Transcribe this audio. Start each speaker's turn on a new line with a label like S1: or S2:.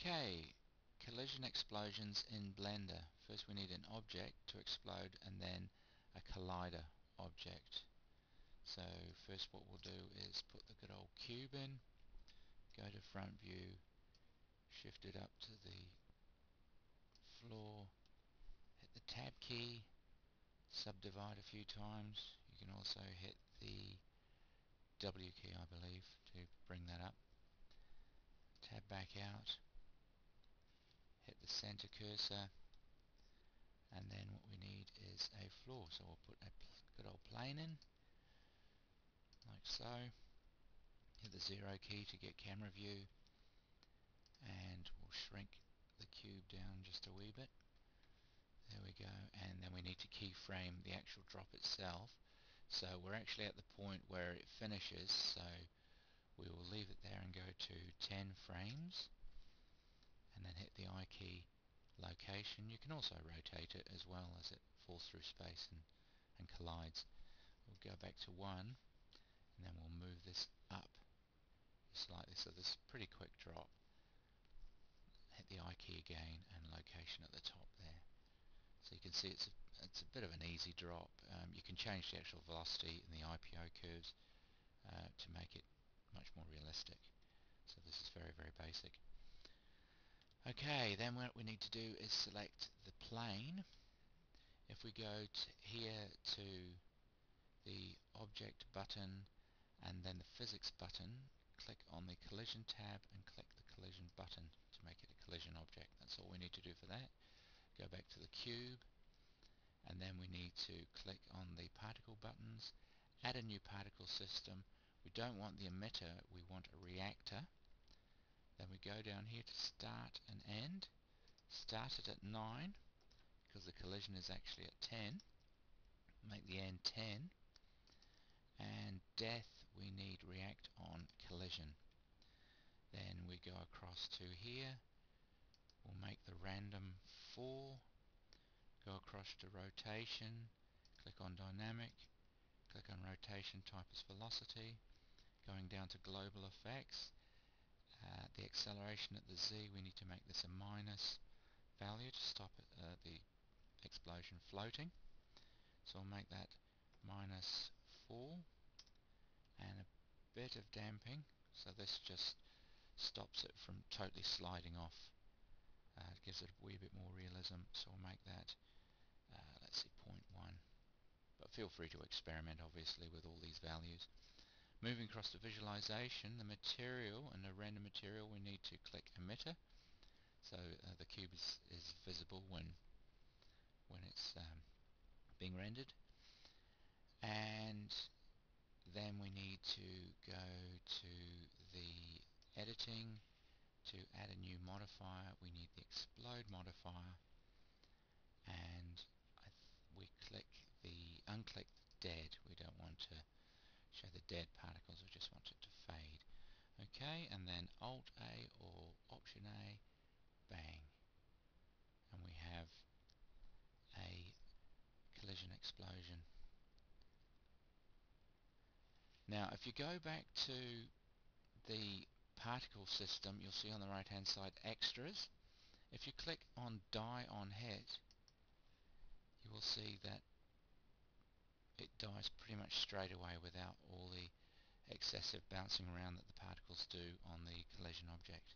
S1: Okay, collision explosions in Blender. First we need an object to explode and then a collider object. So first what we'll do is put the good old cube in, go to front view, shift it up to the floor, hit the tab key, subdivide a few times. You can also hit the W key, I believe, to bring that up. Tab back out, hit the center cursor, and then what we need is a floor, so we'll put a good old plane in like so, hit the 0 key to get camera view, and we'll shrink the cube down just a wee bit. There we go. And then we need to keyframe the actual drop itself, so we're actually at the point where it finishes, so we will leave it there and go to 10 frames and then hit the I key location. You can also rotate it as well as it falls through space and collides. We'll go back to 1 and then we'll move this up slightly, so this is a pretty quick drop. Hit the I key again and location at the top there. So you can see it's a bit of an easy drop. You can change the actual velocity and the IPO curves to make it much more realistic. So this is very, very basic. Okay, then what we need to do is select the plane. If we go here to the object button and then the physics button, click on the collision tab and click the collision button to make it a collision object. That's all we need to do for that. Go back to the cube and then we need to click on the particle buttons, add a new particle system. We don't want the emitter, we want a reactor. Then we go down here to start and end. Start it at 9 because the collision is actually at 10. Make the end 10. And death we need react on collision. Then we go across to here. We'll make the random 4. Go across to rotation. Click on dynamic. Click on rotation, type as velocity. Going down to global effects. The acceleration at the Z, we need to make this a minus value to stop the explosion floating. So I'll make that minus 4 and a bit of damping, so this just stops it from totally sliding off. It gives it a wee bit more realism, so we'll make that let's see, 0.1, but feel free to experiment obviously with all these values. Moving across to visualization, the material and the render material, we need to click emitter, so the cube is visible when it's being rendered. And then we need to go to the editing. To add a new modifier we need the explode modifier, and we unclick dead. We don't want to show the dead particles, we just want it to fade. Okay, and then Alt A or Option A, bang, and we have a collision explosion. Now if you go back to the particle system, you'll see on the right hand side extras. If you click on die on hit, you will see that it dies pretty much straight away without all the excessive bouncing around that the particles do on the collision object.